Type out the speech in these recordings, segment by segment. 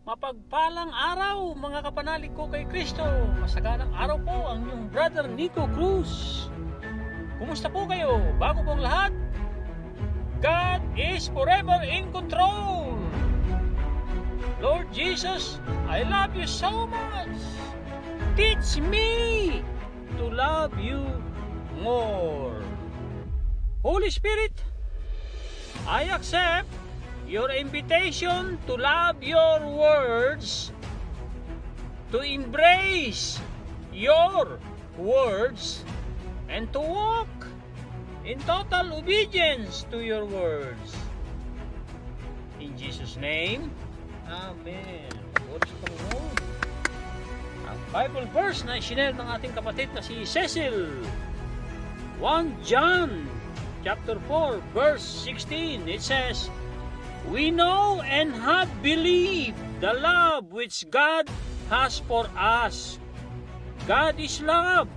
Mapagpalang araw mga kapanalig ko kay Kristo. Masaganang araw po ang inyong brother Nico Cruz. Kumusta po kayo? Bago pong lahat, God is forever in control. Lord Jesus, I love you so much. Teach me to love you more. Holy Spirit, I accept your invitation to love your words, to embrace your words, and to walk in total obedience to your words. In Jesus' name, Amen. Pagod sa Panginoon. Ang Bible verse na isinare ng ating kapatid na si Cecil, 1 John chapter 4 verse 16, it says, "We know and have believed the love which God has for us. God is love,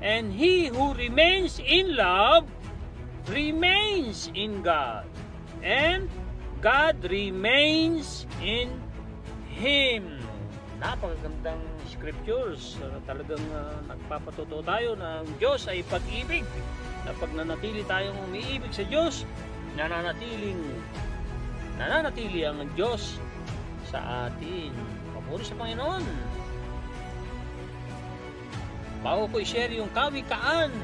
and he who remains in love remains in God, and God remains in him." Napakagandang scriptures. Talagang nagpapatuto tayo na ang Diyos ay pag-ibig. Na pag nanatili tayong umiibig sa Diyos, nananatili ang Diyos sa atin. Papuri sa Panginoon. Bago ko i-share yung Kawikaan,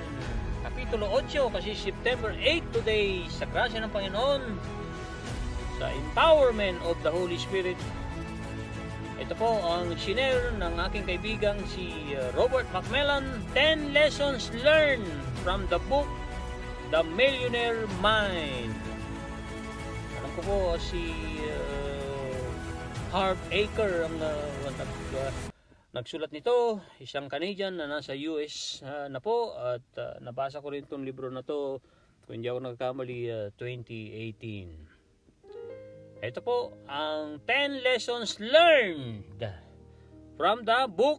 Kapitulo 8, kasi September 8 today, sa grasya ng Panginoon, sa empowerment of the Holy Spirit. Ito po ang shinare ng aking kaibigang si Robert Macmillan, 10 Lessons Learned from the book The Millionaire Mind. Alam ko po si Harv Eker ang nagsulat nito, isang Canadian na nasa US na po, at nabasa ko rin itong libro na to, kung hindi ako nagkamali, 2018. Ito po ang 10 Lessons Learned from the book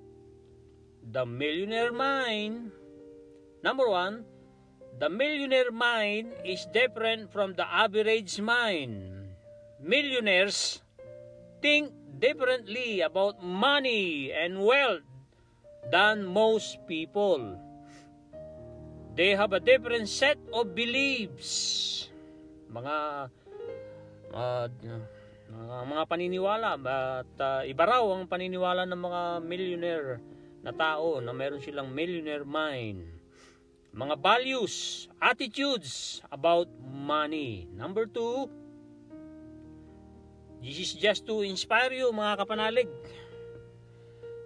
The Millionaire Mind. Number 1, the millionaire mind is different from the average mind. Millionaires think differently about money and wealth than most people. They have a different set of beliefs. Mga paniniwala, at iba raw ang paniniwala ng mga millionaire na tao na meron silang millionaire mind. Mga values, attitudes about money. Number 2, this is just to inspire you mga kapanalig.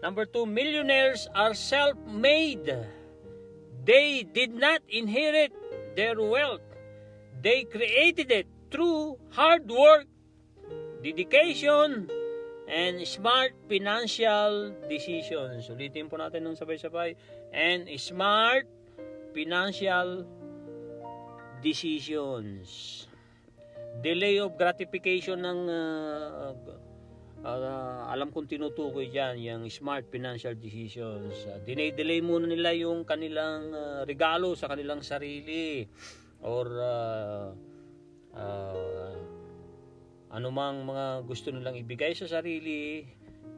Number 2, millionaires are self-made. They did not inherit their wealth. They created it through hard work, dedication, and smart financial decisions. Ulitin po natin ng sabay-sabay. And smart financial decisions. Delay of gratification ng alam kong tinutukoy dyan, yung smart financial decisions. Delay muna nila yung kanilang regalo sa kanilang sarili, or anumang mga gusto nilang ibigay sa sarili.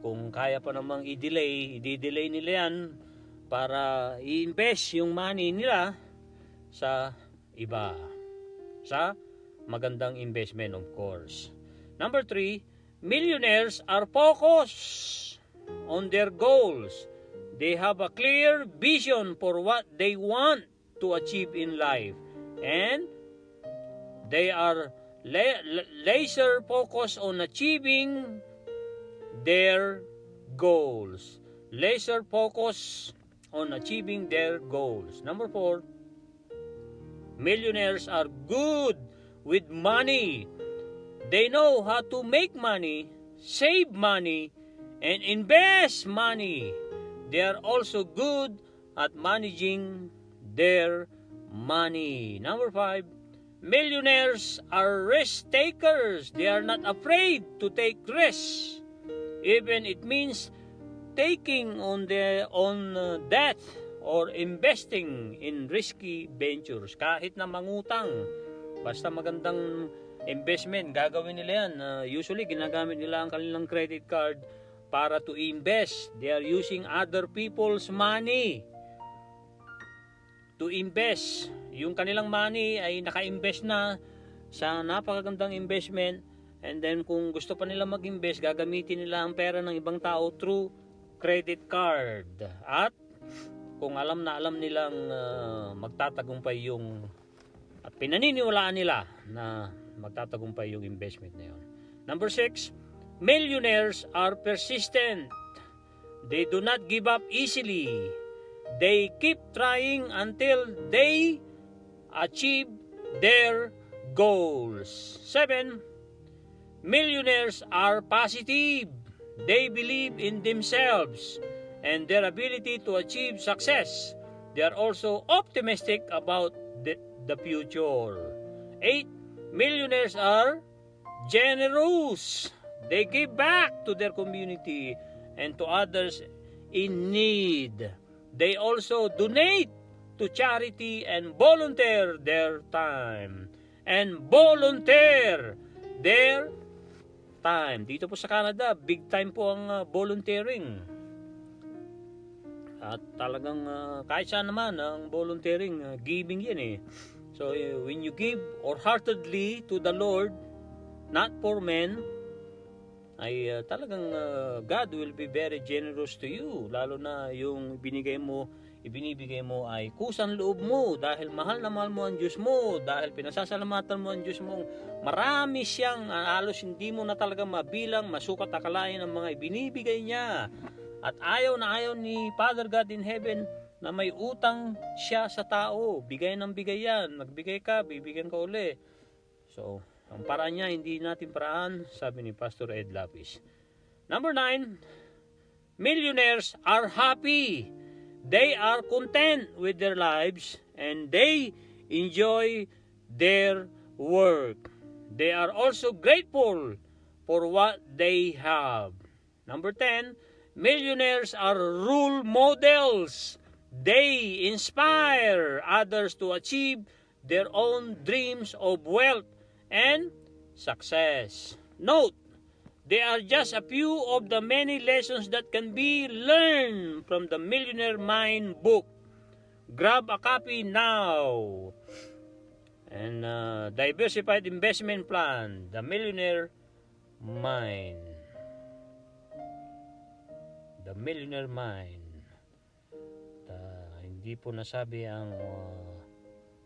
Kung kaya pa namang i-delay nila yan para i-invest yung money nila sa iba, sa magandang investment, of course. Number 3, millionaires are focused on their goals. They have a clear vision for what they want to achieve in life, and they are laser focused on achieving their goals. Laser focused on achieving their goals. Number 4, millionaires are good with money. They know how to make money, save money, and invest money. They are also good at managing their money. Number 5, millionaires are risk takers. They are not afraid to take risks, even it means taking on debt or investing in risky ventures. Kahit na mangutang, basta magandang investment. Gagawin nila yan. Usually, ginagamit nila ang kanilang credit card para to invest. They are using other people's money to invest. Yung kanilang money ay naka-invest na sa napakagandang investment, and then kung gusto pa nila mag-invest, gagamitin nila ang pera ng ibang tao through credit card. At kung alam nilang magtatagumpay yung, at pinaniniwalaan nila na magtatagumpay yung investment na yun. Number 6, millionaires are persistent. They do not give up easily. They keep trying until they achieve their goals. 7, millionaires are positive. They believe in themselves and their ability to achieve success. They are also optimistic about the future. 8, millionaires are generous. They give back to their community and to others in need. They also donate to charity and volunteer their time. Dito po sa Canada, big time po ang volunteering. At talagang kahit saan naman ang volunteering, giving yan eh. So when you give wholeheartedly to the Lord, not for men, ay talagang God will be very generous to you. Lalo na yung ibinibigay mo ay kusang loob mo, dahil mahal na mahal mo ang Diyos mo, dahil pinasasalamatan mo ang Diyos mo. Marami siyang halos hindi mo na talaga mabilang, masukat akalain ang mga ibinibigay niya. At ayaw na ayaw ni Father God in heaven na may utang siya sa tao. Bigay ng bigay yan. Nagbigay ka, bibigyan ka uli. So, ang paraan niya, hindi natin paraan, sabi ni Pastor Ed Lapis. Number 9, millionaires are happy. They are content with their lives and they enjoy their work. They are also grateful for what they have. Number 10, millionaires are role models. They inspire others to achieve their own dreams of wealth and success. Note, they are just a few of the many lessons that can be learned from the Millionaire Mind book. Grab a copy now. And Diversified Investment Plan, The Millionaire Mind. The Millionaire Mind. Hindi po nasabi ang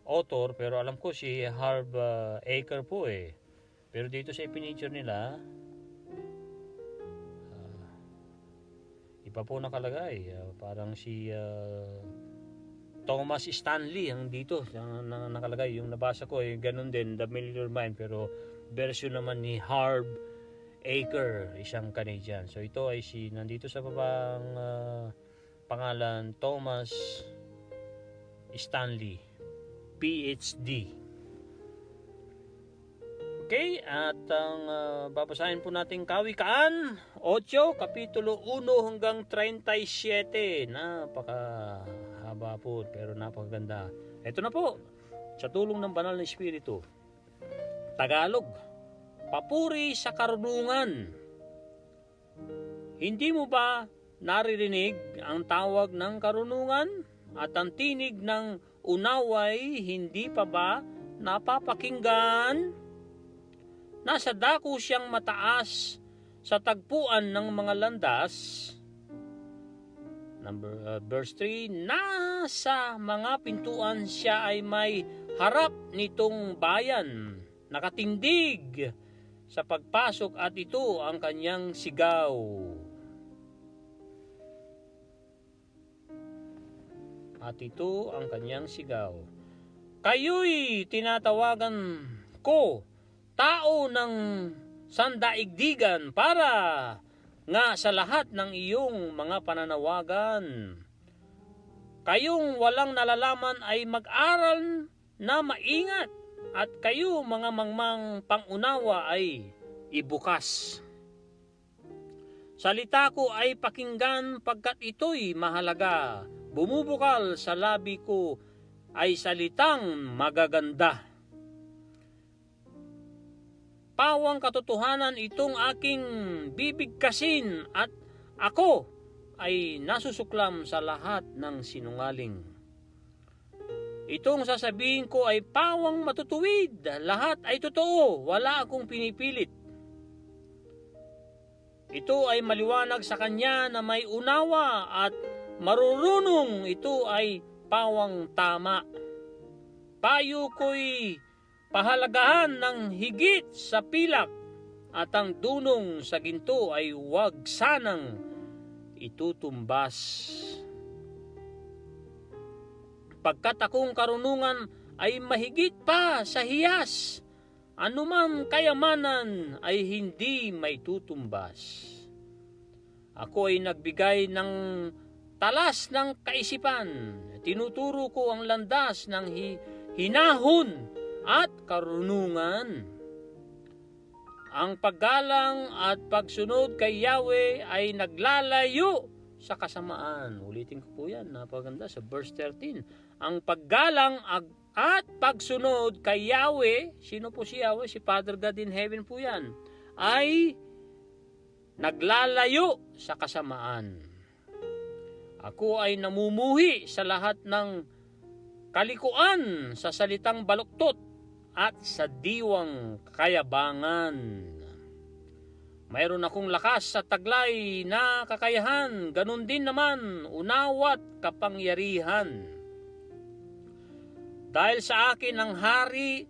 author, pero alam ko si Harv Eker po eh. Pero dito sa ipiniture nila, iba po nakalagay. Parang si Thomas Stanley ang dito nakalagay. Yung nabasa ko eh, ganun din, The Millionaire Mind, pero version naman ni Harv Eker, isang Canadian. So ito ay nandito sa babang pangalan, Thomas Stanley, PhD. Okay, at ang babasahin po natin Kawikaan 8, Kapitulo 1 hanggang 37. Napakahaba po, pero napakaganda. Ito na po, sa tulong ng Banal na Espiritu. Tagalog, papuri sa karunungan. Hindi mo ba naririnig ang tawag ng karunungan? At ang tinig ng unaway hindi pa ba napapakinggan? Nasa dako siyang mataas sa tagpuan ng mga landas. Verse 3, nasa mga pintuan siya ay may harap nitong bayan. Nakatindig sa pagpasok at ito ang kanyang sigaw. At ito ang kanyang sigaw. Kayo'y tinatawagan ko, tao ng sandaigdigan, para nga sa lahat ng iyong mga pananawagan. Kayong walang nalalaman ay mag-aral na maingat, at kayo mga mangmang pangunawa ay ibukas. Salita ko ay pakinggan pagkat ito'y mahalaga. Bumubukal sa labi ko ay salitang magaganda. pawang katotohanan itong aking bibigkasin at ako ay nasusuklam sa lahat ng sinungaling. Itong sasabihin ko ay pawang matutuwid. Lahat ay totoo. Wala akong pinipilit. Ito ay maliwanag sa kanya na may unawa at marurunong. Ito ay pawang tama. Payo ko'y pahalagahan ng higit sa pilak at ang dunong sa ginto ay huwag sanang itutumbas. Pagkat akong karunungan ay mahigit pa sa hiyas, anumang kayamanan ay hindi may tutumbas. Ako ay nagbigay ng talas ng kaisipan, tinuturo ko ang landas ng hinahon at karunungan. Ang paggalang at pagsunod kay Yahweh ay naglalayo sa kasamaan. Ulitin ko po yan, napaganda sa verse 13. Ang paggalang at pagsunod kay Yahweh, sino po si Yahweh? Si Father God in heaven po yan, ay naglalayo sa kasamaan. Ako ay namumuhi sa lahat ng kalikuan sa salitang baluktot at sa diwang kayabangan. Mayroon akong lakas sa taglay na kakayahan, ganun din naman unawat kapangyarihan. Dahil sa akin ang hari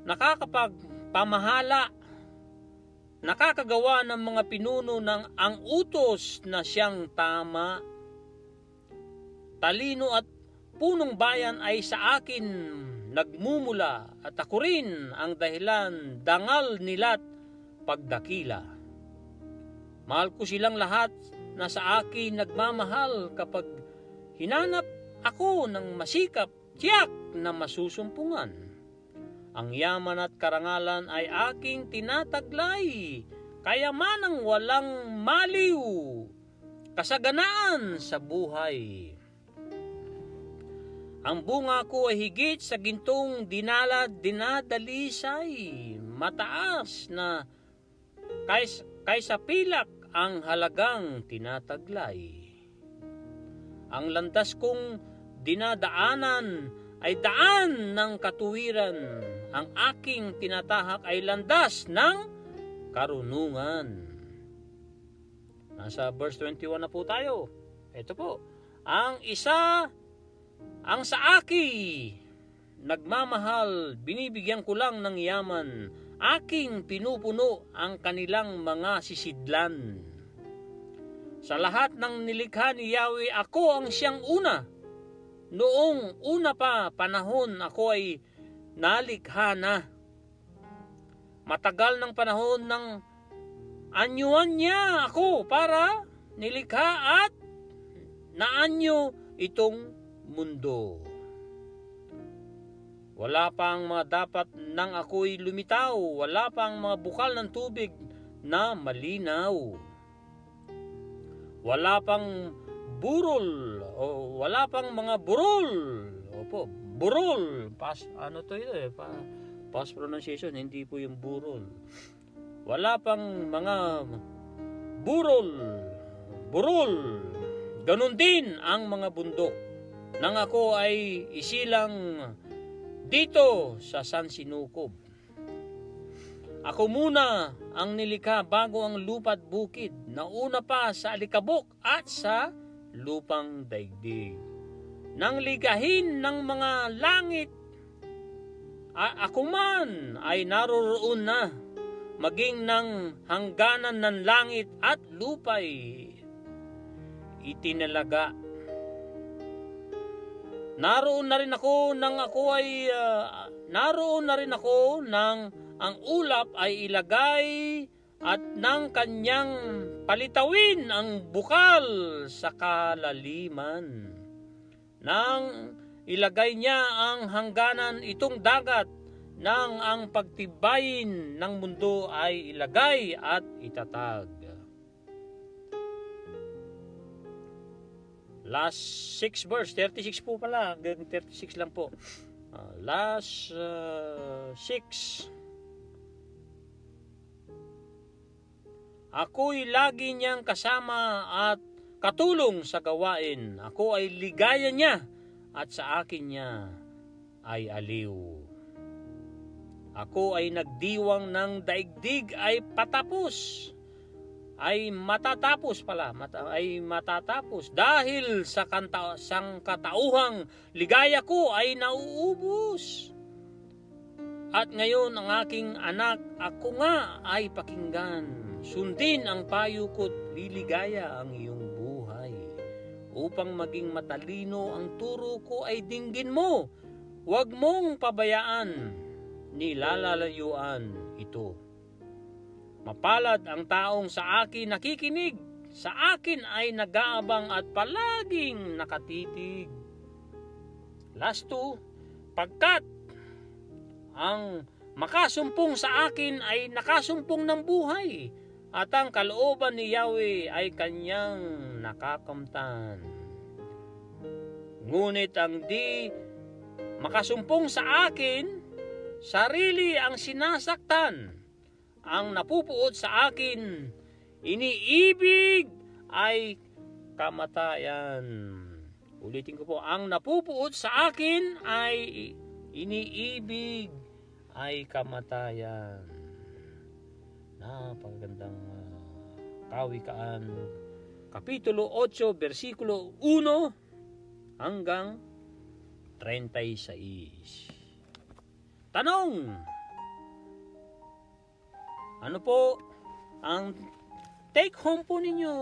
nakakapagpamahala, nakakagawa ng mga pinuno ng ang utos na siyang tama. Talino at punong bayan ay sa akin nagmumula at ako rin ang dahilan dangal nila't pagdakila. Mahal ko silang lahat na sa akin nagmamahal kapag hinanap ako ng masikap, tiyak na masusumpungan. Ang yaman at karangalan ay aking tinataglay, kayamanang walang maliw, kasaganaan sa buhay. Ang bunga ko ay higit sa gintong dinadalisay, mataas na kaysa pilak ang halagang tinataglay. Ang landas kong dinadaanan ay daan ng katuwiran. Ang aking tinatahak ay landas ng karunungan. Nasa verse 21 na po tayo. Ito po. Ang sa aki nagmamahal, binibigyan ko lang ng yaman. Aking pinupuno ang kanilang mga sisidlan. Sa lahat ng nilikha ni Yahweh, ako ang siyang una. Noong una pa panahon, ako ay nalikha na. Matagal ng panahon ng anyuan niya ako para nilikha at naanyo itong mundo. Wala pang mga dapat nang ako'y lumitaw. Wala pang mga bukal ng tubig na malinaw. Wala pang burol o wala pang mga burol. Opo, burol. Past pronunciation, hindi po yung burol. Wala pang mga burol. Ganun din ang mga bundok. Nang ako ay isilang dito sa San Sinukob. Ako muna ang nilikha bago ang lupa't bukid, nauna pa sa alikabok at sa lupang daigdig. Nang ligahin ng mga langit, ako man ay naroroon na, maging ng hangganan ng langit at lupay itinalaga. Naroon na rin ako nang ang ulap ay ilagay at ng kanyang palitawin ang bukal sa kalaliman. Nang ilagay niya ang hangganan itong dagat, nang ang pagtibayin ng mundo ay ilagay at itatag. Last 6 verse, 36 po pala, 36 lang po. Last 6. Ako'y lagi niyang kasama at katulong sa gawain. Ako ay ligaya niya at sa akin niya ay aliw. Ako ay nagdiwang ng daigdig ay patapos. Ay matatapos dahil sa sangkatauhang ligaya ko ay nauubos. At ngayon ang aking anak, ako nga ay pakinggan. Sundin ang payo ko't liligaya ang iyong buhay. Upang maging matalino ang turo ko ay dinggin mo. Huwag mong pabayaan, nilalayuan ito. Mapalad ang taong sa akin nakikinig, sa akin ay nag-aabang at palaging nakatitig. Last 2, pagkat ang makasumpong sa akin ay nakasumpong ng buhay, at ang kalooban ni Yahweh ay kanyang nakakamtan. Ngunit ang di makasumpong sa akin, sarili ang sinasaktan. Ang napupuot sa akin, iniibig ay kamatayan. Ulitin ko po, ang napupuot sa akin ay iniibig ay kamatayan. Napakagandang Kawikaan, Kapitulo 8, versikulo 1 hanggang 36. Tanong: ano po ang take home po ninyo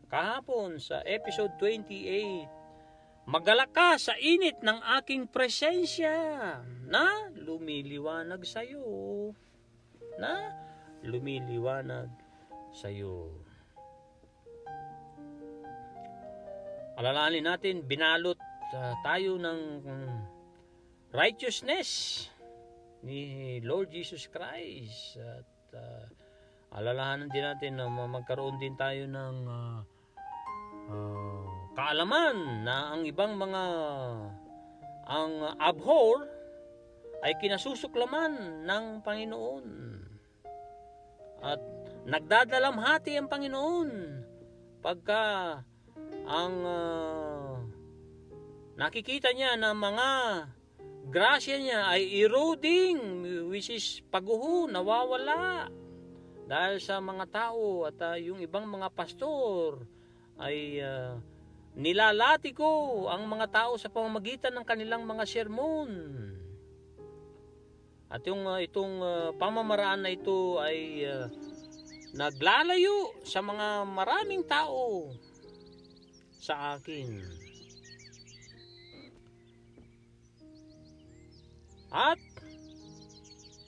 kahapon sa episode 28? Magalak ka sa init ng aking presensya na lumiliwanag sa iyo. Alalahanin natin, binalot tayo ng righteousness ni Lord Jesus Christ, at alalahanan din natin na magkaroon din tayo ng kaalaman na ang ibang mga ang abhor ay kinasusuklaman ng Panginoon, at nagdadalamhati ang Panginoon pagka ang nakikita niya na mga grasya niya ay eroding, which is paguho, nawawala dahil sa mga tao, at yung ibang mga pastor ay nilalati ko ang mga tao sa pamamagitan ng kanilang mga sermon. At itong pamamaraan na ito ay naglalayo sa mga maraming tao sa akin. At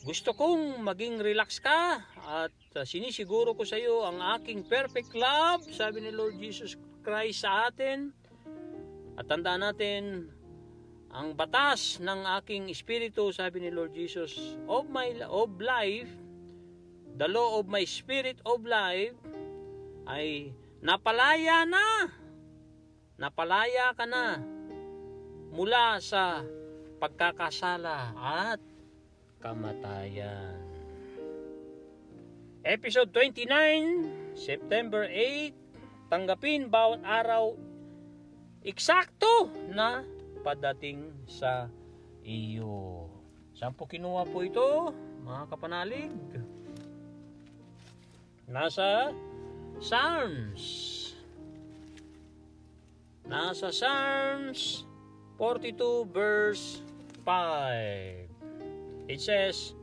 gusto kong maging relax ka, at sinisiguro ko sa iyo ang aking perfect love, sabi ni Lord Jesus Christ sa atin. At tandaan natin ang batas ng aking espiritu, sabi ni Lord Jesus, of life, the law of my spirit of life, ay napalaya ka na mula sa pagkakasala at kamatayan. Episode 29, September 8, tanggapin bawat araw eksakto na padating sa iyo. Saan po kinuha po ito, mga kapanalig? Nasa Psalms 42 verse 5. It says,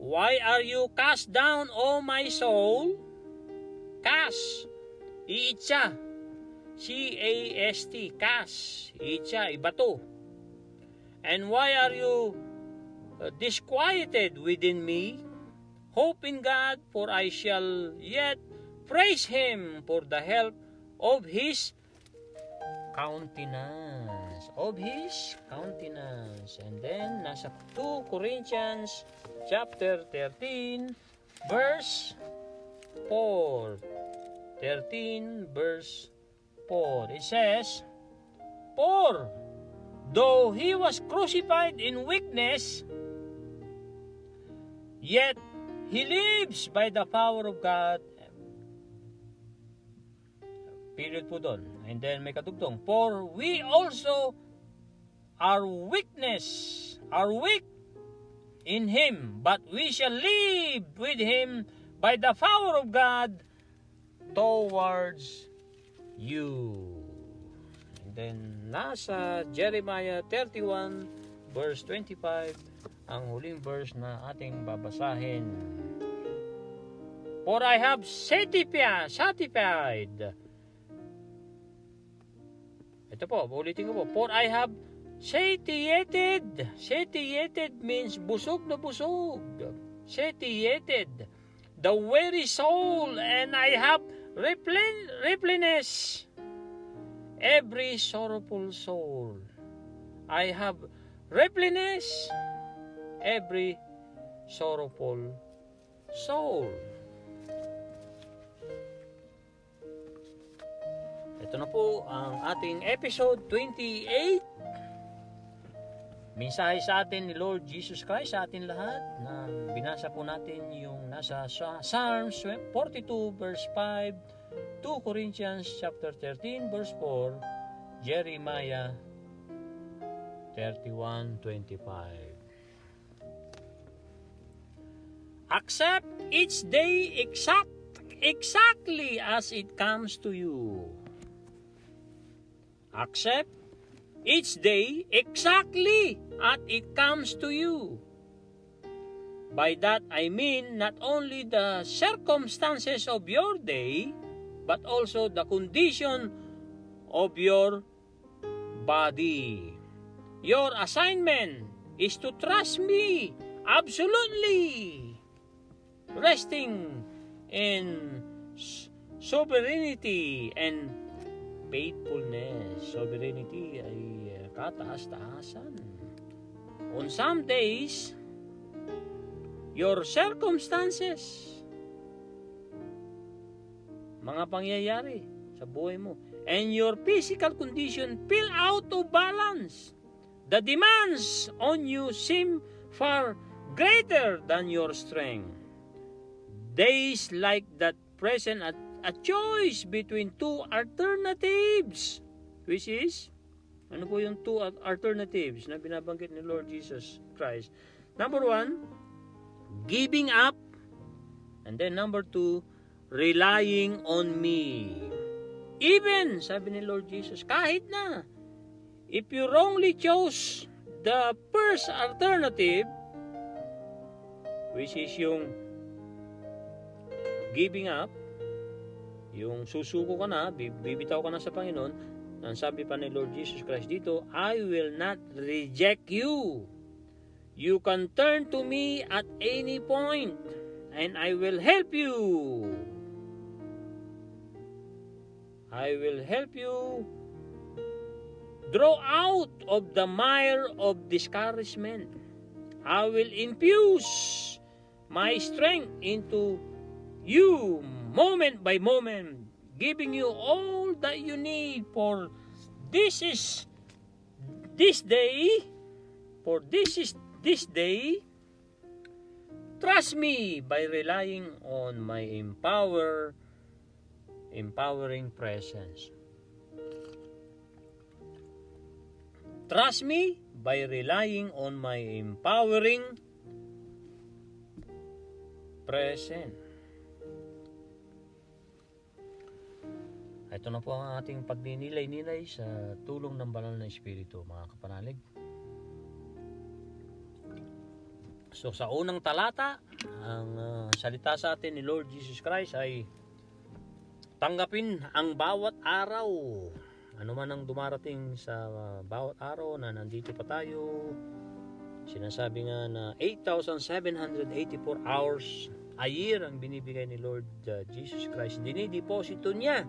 "Why are you cast down, O my soul?" Cast, iitsa. C-A-S-T, cast, iitsa, ibato. "And why are you disquieted within me? Hope in God, for I shall yet praise Him for the help of His countenance." And then nasa 2 Corinthians chapter 13 verse 4. 13 verse 4. It says, "For though He was crucified in weakness, yet He lives by the power of God. Period po doon. And then may katugtong, for we also are weak in Him, but we shall live with Him by the power of God towards you. And then nasa Jeremiah 31 verse 25 ang huling verse na ating babasahin. For I have satisfied. Ito po, ulitin ko po. For I have satiated. Satiated means busog na busog. Satiated the weary soul, and I have replenished every sorrowful soul. I have replenished every sorrowful soul. Ito na po ang ating episode 28. Mensahe sa atin ni Lord Jesus Christ sa atin lahat na binasa po natin yung nasa Psalms 42 verse 5, 2 Corinthians chapter 13 verse 4, Jeremiah 31:25. Accept each day exactly as it comes to you. Accept each day exactly as it comes to you. By that I mean not only the circumstances of your day, but also the condition of your body. Your assignment is to trust me absolutely, resting in sovereignty and faithfulness. Sovereignty ay kataas-taasan. On some days, your circumstances, mga pangyayari sa buhay mo, and your physical condition feel out of balance. The demands on you seem far greater than your strength. Days like that present a choice between two alternatives, which is, ano po yung two alternatives na binabanggit ni Lord Jesus Christ? Number 1, giving up, and then number 2, relying on me. Even, sabi ni Lord Jesus, kahit na, if you wrongly chose the first alternative, which is yung giving up, yung susuko ka na, bibitaw ka na sa Panginoon, ang sabi pa ni Lord Jesus Christ dito, I will not reject you. You can turn to me at any point, and I will help you. I will help you draw out of the mire of discouragement. I will infuse my strength into you moment by moment, giving you all that you need for this day. Trust me by relying on my empowering presence. Trust me by relying on my empowering presence. Ito na po ang ating pagninilay-nilay sa tulong ng banal na Espiritu, mga kapanalig. So sa unang talata, ang salita sa atin ni Lord Jesus Christ ay tanggapin ang bawat araw. Ano man ang dumarating sa bawat araw na nandito pa tayo. Sinasabi nga na 8,784 hours a year ang binibigay ni Lord Jesus Christ. Dinideposito niya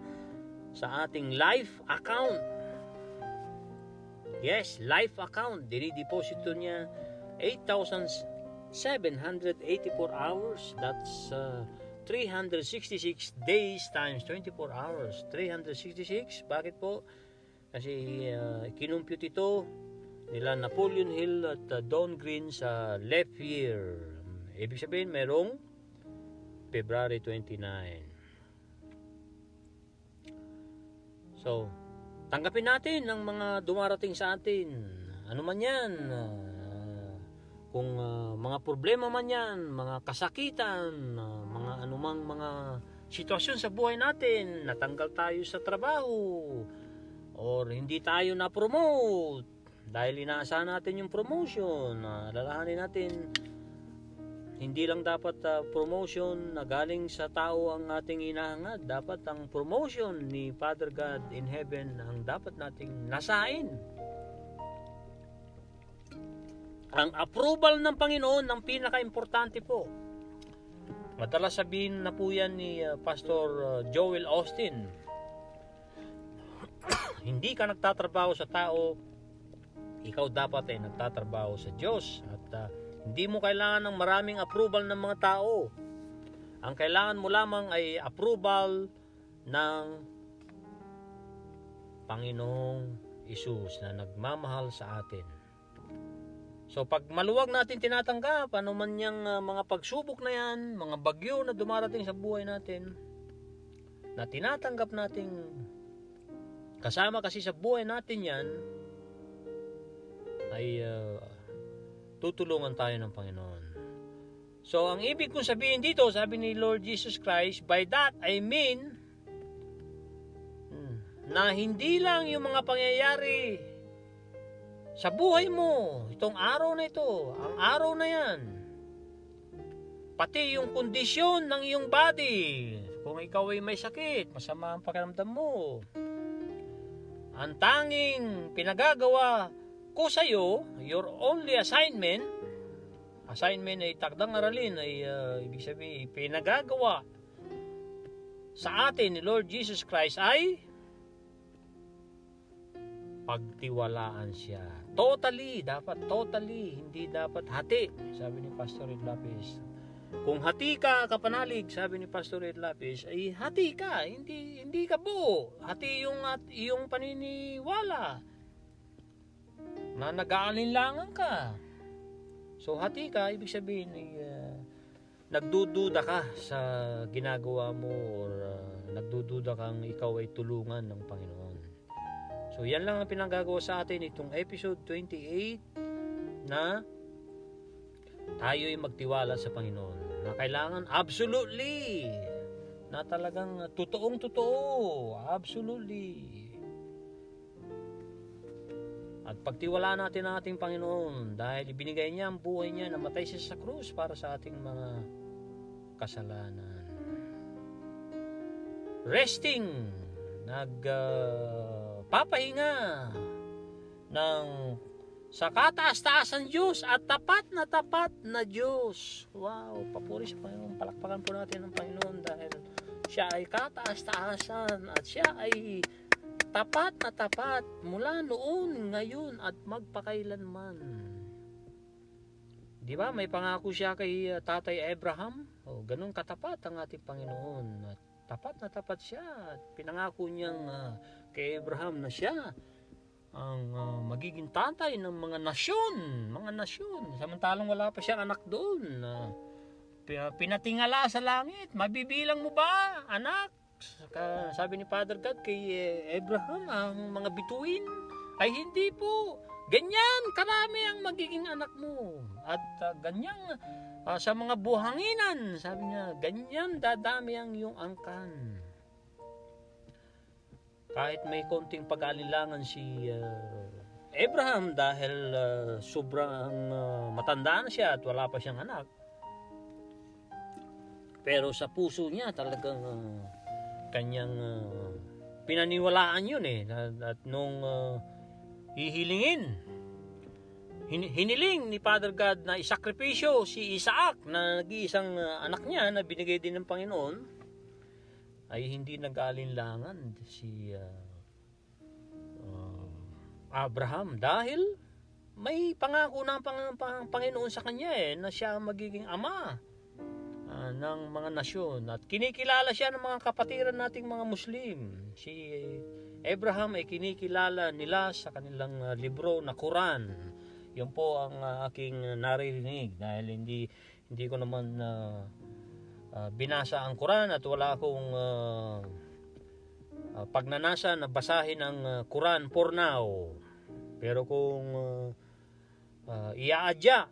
sa ating life account. Yes, life account. Dinideposito niya 8,784 hours. That's 366 days times 24 hours. 366. Bakit po? Kasi kinumpute ito nila Napoleon Hill at Don Green sa leap year. Ibig sabihin, merong February 29. So, tanggapin natin ang mga dumarating sa atin. Ano man yan, kung mga problema man yan, mga kasakitan, mga anumang mga sitwasyon sa buhay natin, natanggal tayo sa trabaho, or hindi tayo na-promote, dahil inaasahan natin yung promotion, alalahanin natin, hindi lang dapat promotion na galing sa tao ang ating inahangad. Dapat ang promotion ni Father God in heaven ang dapat nating nasain. Ang approval ng Panginoon ang pinaka-importante po. Madalas sabihin na po yan ni Pastor Joel Austin. Hindi ka nagtatrabaho sa tao, ikaw dapat ay nagtatrabaho sa Diyos. At hindi mo kailangan ng maraming approval ng mga tao. Ang kailangan mo lamang ay approval ng Panginoong Hesus na nagmamahal sa atin. So pag maluwag natin tinatanggap, ano man yung mga pagsubok na yan, mga bagyo na dumarating sa buhay natin, na tinatanggap natin, kasama kasi sa buhay natin yan, ay tutulungan tayo ng Panginoon. So, ang ibig kong sabihin dito, sabi ni Lord Jesus Christ, by that I mean na hindi lang yung mga pangyayari sa buhay mo, itong araw na ito, ang araw na yan, pati yung kondisyon ng iyong body, kung ikaw ay may sakit, masama ang pakiramdam mo, ang tanging pinagagawa ko sa iyo, your only assignment ay takdang aralin, ay ibig sabihin, pinagagawa sa atin ni Lord Jesus Christ ay pagtiwalaan siya. Totally, hindi dapat hati, sabi ni Pastor Ed Lapis. Kung hati ka, kapanalig, sabi ni Pastor Ed Lapis, ay hati ka, hindi ka buo. Hati yung paniniwala na nag-aalinlangan ka. So hati ka, ibig sabihin ay nagdududa ka sa ginagawa mo, or nagdududa kang ikaw ay tulungan ng Panginoon. So yan lang ang pinagagawa sa atin itong episode 28, na tayo ay magtiwala sa Panginoon, na kailangan absolutely, na talagang totoong totoo, absolutely. At pagtiwalaan natin ang ating Panginoon dahil ibinigay niya ang buhay niya, namatay siya sa krus para sa ating mga kasalanan. Resting, nagpapahinga ng sa kataas-taasan Diyos at tapat na Diyos. Wow, papuri sa Panginoon. Palakpakan po natin ang Panginoon dahil siya ay kataas-taasan at siya ay tapat na tapat mula noon, ngayon at magpakailanman. Di ba? May pangako siya kay Tatay Abraham. O, ganun katapat ang ating Panginoon. At tapat na tapat siya. At pinangako niyang kay Abraham na siya ang magiging tatay ng mga nasyon. Samantalang wala pa siyang anak doon. Pinatingala sa langit. Mabibilang mo ba, anak? Sabi ni Father God kay Abraham, ang mga bituin ay hindi po ganyan karami ang magiging anak mo, at ganyan sa mga buhanginan, sabi niya, ganyan dadami ang iyong angkan. Kahit may konting pag-alinlangan si Abraham dahil sobrang matanda na siya at wala pa siyang anak, pero sa puso niya talagang kanyang pinaniwalaan yun at nung hiniling ni Father God na isakripisyo si Isaac na nag-iisang anak niya na binigay din ng Panginoon, ay hindi nag-alinlangan si Abraham dahil may pangako ng Panginoon sa kanya na siya magiging ama ng mga nasyon, at kinikilala siya ng mga kapatiran nating mga Muslim. Si Abraham ay kinikilala nila sa kanilang libro na Quran. Yun po ang aking naririnig dahil hindi ko naman binasa ang Quran at wala akong pagnanasa na basahin ang Quran for now. Pero kung iaadya,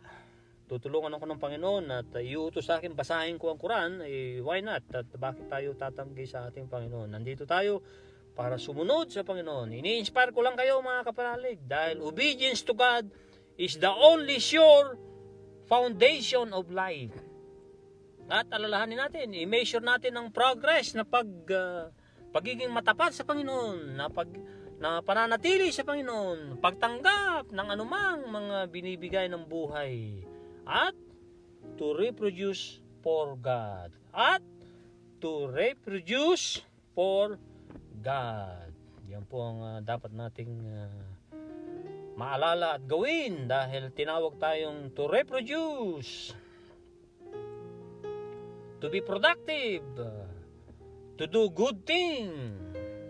tutulungan ako ng Panginoon at iutos sa akin basahin ko ang Quran, why not? At bakit tayo tatanggi sa ating Panginoon? Nandito tayo para sumunod sa Panginoon. Ini-inspire ko lang kayo mga kapanalig dahil obedience to God is the only sure foundation of life. At alalahanin natin, i-measure natin ang progress na pagiging matapat sa Panginoon, na pananatili sa Panginoon, pagtanggap ng anumang mga binibigay ng buhay, at to reproduce for God. At to reproduce for God. Yan po ang dapat nating maalala at gawin dahil tinawag tayong to reproduce, to be productive, to do good thing,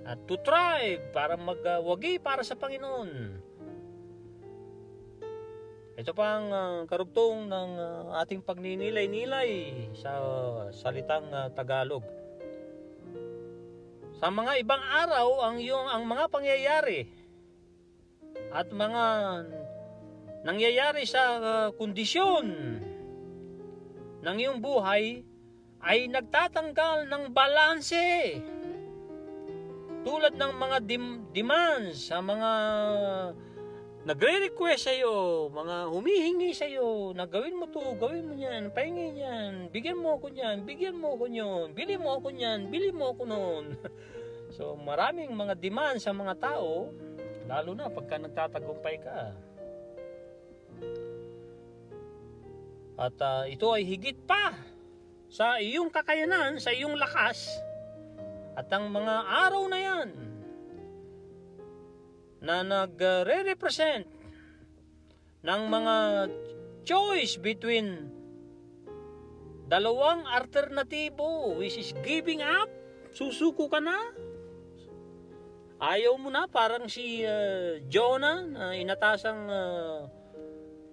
at to thrive para magwagi para sa Panginoon. Ito pa ang karugtong ng ating pagninilay-nilay sa salitang Tagalog. Sa mga ibang araw ang mga pangyayari at mga nangyayari sa kondisyon ng iyong buhay ay nagtatanggal ng balanse. Tulad ng mga demands sa mga nagre-request sa iyo, mga humihingi sa iyo, na gawin mo to, gawin mo yan, pahingi yan, bigyan mo ako yan, bigyan mo ako yan, bili mo ako yan, bili mo ako noon. So maraming mga demands sa mga tao, lalo na pagka nagtatagumpay ka. At ito ay higit pa sa iyong kakayanan, sa iyong lakas. At ang mga araw na yan na nagre-represent ng mga choice between dalawang alternatibo, which is giving up, susuko ka na, ayaw mo na, parang si Jonah na inatasang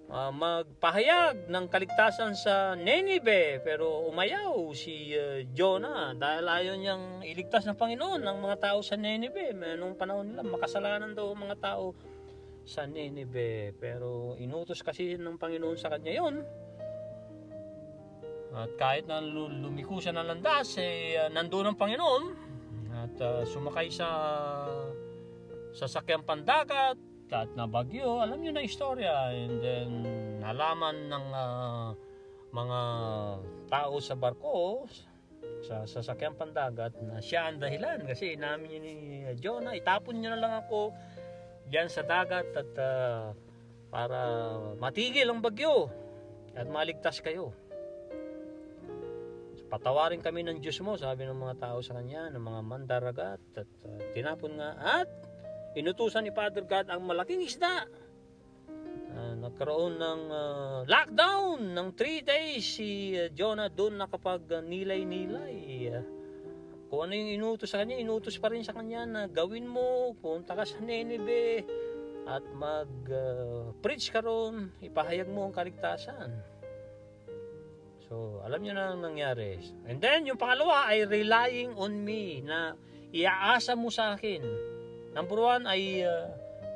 magpahayag ng kaligtasan sa Nineveh, pero umayaw si Jonah dahil ayaw niyang iligtas ng Panginoon ng mga tao sa Nineveh. Noong panahon nila, makasalanan daw ang mga tao sa Nineveh, pero inutos kasi ng Panginoon sa kanya yon. At kahit na lumiko siya ng landas, nandoon ang Panginoon at sumakay sa sasakyang pandagat at nabagyo, alam niyo na istorya. And then nalaman ng mga tao sa barko sa sasakyang pandagat na siya ang dahilan, kasi namin ni Jonah, itapon niyo na lang ako diyan sa dagat at para matigil ang bagyo at maligtas kayo. Patawarin kami ng Diyos mo, sabi ng mga tao sa kanya, ng mga mandaragat, at tinapon nga, at inutusan ni Father God ang malaking isda. Nagkaroon ng lockdown ng 3 days si Jonah doon nakapag-nilay-nilay. Kung ano yung inutos sa kanya, inutos pa rin sa kanya na gawin mo, punta ka sa Nineveh at mag-preach ka ron, ipahayag mo ang kaligtasan. So, alam niyo na ang nangyari. And then, yung pangalawa ay relying on me, na iaasa mo sa akin. Number 1 ay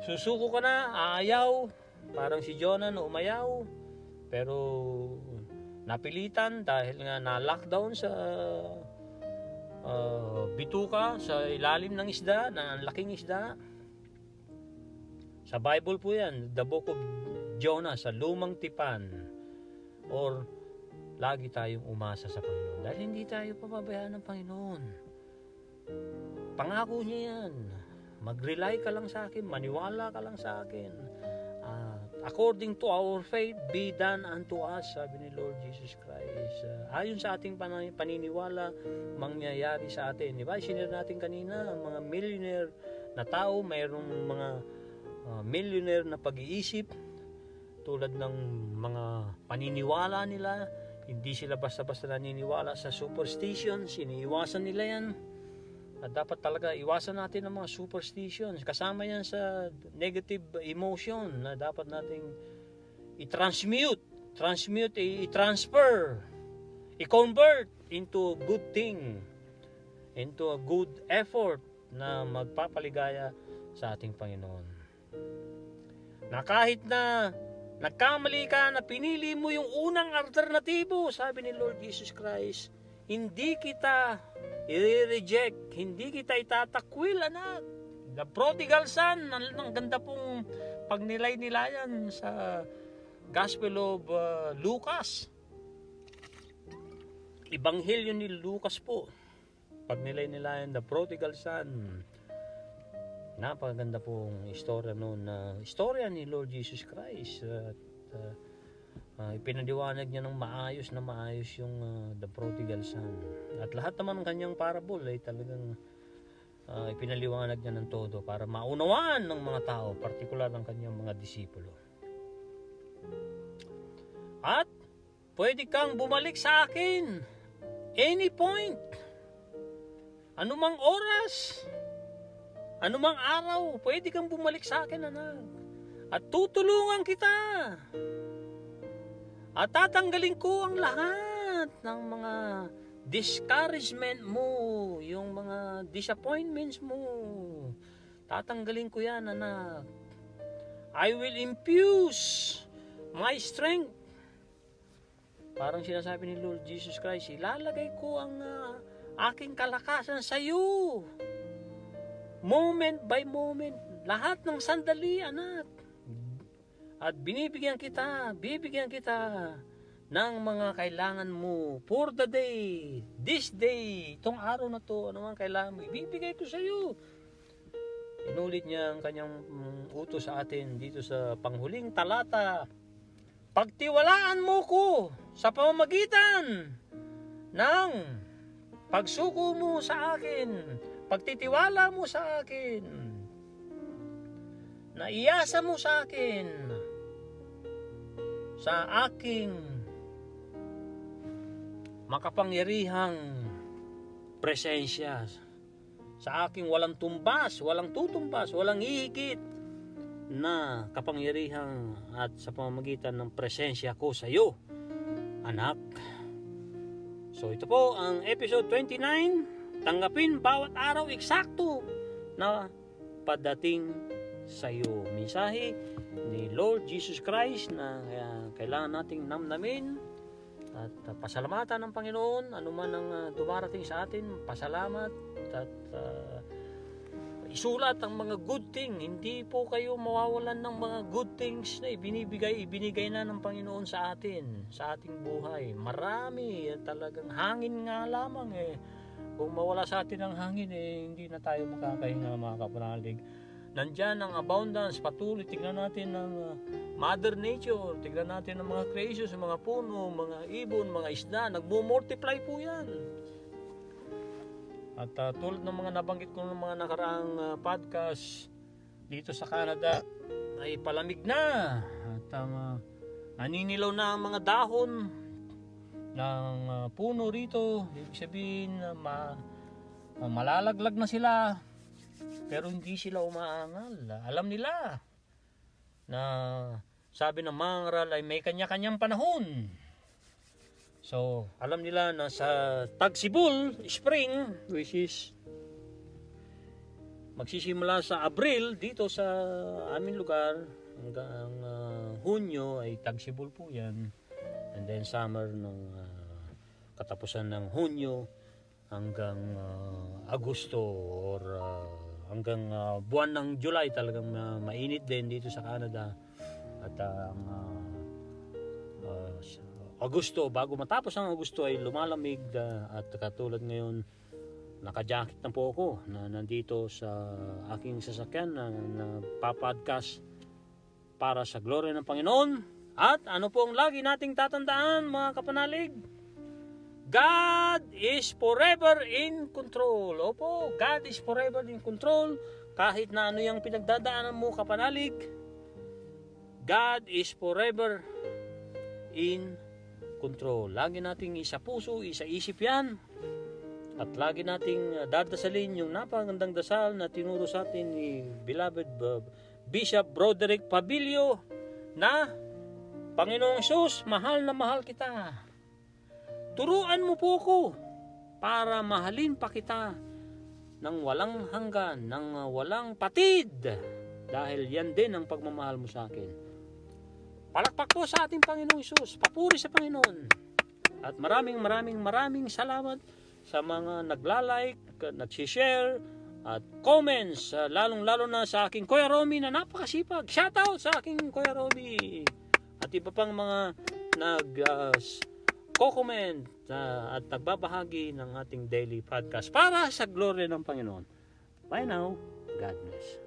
susuko ka na, aayaw, parang si Jonah na umayaw, pero napilitan dahil nga na-lockdown sa bituka, sa ilalim ng isda, ng laking isda. Sa Bible po yan, the book of Jonah, sa lumang tipan. Or lagi tayong umasa sa Panginoon dahil hindi tayo pababayaan ng Panginoon. Pangako niya yan. Mag-rely ka lang sa akin, maniwala ka lang sa akin. According to our faith, be done unto us, sabi ni Lord Jesus Christ. Ayon sa ating paniniwala, mangyayari sa atin. Diba? Sinir natin kanina, mga millionaire na tao, mayroong mga millionaire na pag-iisip, tulad ng mga paniniwala nila. Hindi sila basta-basta naniniwala sa superstitions, iniiwasan nila yan. At dapat talaga iwasan natin ang mga superstitions. Kasama yan sa negative emotion na dapat nating i-transmute, i-transfer, i-convert, into a good thing, into a good effort na magpapaligaya sa ating Panginoon. Na kahit na nagkamali ka na pinili mo yung unang alternatibo, sabi ni Lord Jesus Christ, hindi kita i-reject, hindi kita itatakwil, anak. The prodigal son, ang ganda pong pagnilay-nilayan sa Gospel of Lucas. Ebanghelyo ni Lucas po. Pagnilay-nilayan, the prodigal son. Napakaganda pong istorya noon, istorya ni Lord Jesus Christ. At ipinaliwanag niya ng maayos yung the prodigal son. At lahat naman ng kanyang parable ay talagang ipinaliwanag niya ng todo para maunawaan ng mga tao, partikular ng kanyang mga disipulo. At pwede kang bumalik sa akin any point, anumang oras, anumang araw, pwede kang bumalik sa akin, anak. At tutulungan kita. At tatanggalin ko ang lahat ng mga discouragement mo, yung mga disappointments mo. Tatanggalin ko yan, anak. I will infuse my strength. Parang sinasabi ni Lord Jesus Christ, ilalagay ko ang aking kalakasan sa iyo. Moment by moment, lahat ng sandali, anak. At bibigyan kita ng mga kailangan mo for the day, this day, itong araw na to, ano man kailangan mo, ibibigay ko sa iyo. Inulit niya ang kanyang utos sa atin dito sa panghuling talata. Pagtiwalaan mo ko sa pamamagitan ng pagsuko mo sa akin, pagtitiwala mo sa akin, naiyasa mo sa akin, sa aking makapangyarihang presensya, sa aking walang tumbas, walang tutumbas, walang hihigit na kapangyarihan at sa pamamagitan ng presensya ko sa iyo, anak. So ito po ang episode 29. Tanggapin bawat araw eksakto na padating sa iyo. Mensahe ni Lord Jesus Christ na kailangan nating namnamin at pasalamatan ng Panginoon. Ano man ang dumarating sa atin, pasalamat at isulat ang mga good thing. Hindi po kayo mawawalan ng mga good things na ibinigay na ng Panginoon sa atin, sa ating buhay. Marami, talagang hangin nga lamang Kung mawala sa atin ang hangin, hindi na tayo makakahinga, mga kapanalig. Nandyan ang abundance, patuloy. Tignan natin ang Mother Nature, tignan natin ang mga creations, mga puno, mga ibon, mga isda, nagmo-multiply po yan. At tulad ng mga nabanggit ko ng mga nakaraang podcast dito sa Canada, ay palamig na. At naninilaw na ang mga dahon ng puno rito. Ibig sabihin malalaglag na sila, pero hindi sila umaangal. Alam nila na sabi ng mga ngaral ay may kanya-kanyang panahon. So, alam nila na sa Tagsibol Spring, which is magsisimula sa Abril dito sa aming lugar, hanggang Hunyo ay Tagsibol po yan. And then summer ng katapusan ng Hunyo hanggang Agosto or hanggang buwan ng July, talagang mainit din dito sa Canada. At Agosto, bago matapos ang Agosto ay lumalamig at katulad ngayon, naka-jacket na po ako na nandito sa aking sasakyan na papodcast para sa glory ng Panginoon. At ano po ang lagi nating tatandaan, mga kapanalig? God is forever in control. Opo, God is forever in control. Kahit na ano yung pinagdadaanan mo, kapanalig, God is forever in control. Lagi nating isa puso, isa isip yan. At lagi nating dadasalin yung napakagandang dasal na tinuro sa atin ni beloved Bishop Broderick Pabilio na Panginoong Hesus, mahal na mahal kita. Turuan mo po ko para mahalin pa kita ng walang hanggan, ng walang patid. Dahil yan din ang pagmamahal mo sa akin. Palakpak po sa ating Panginoong Hesus. Papuri sa Panginoon. At maraming salamat sa mga nagla-like, nag-share, at comments. Lalong-lalo na sa aking Kuya Romy na napakasipag. Shoutout sa aking Kuya Romy. At iba pang mga nag-comment at nagbabahagi ng ating daily podcast para sa glory ng Panginoon. Bye now. God bless.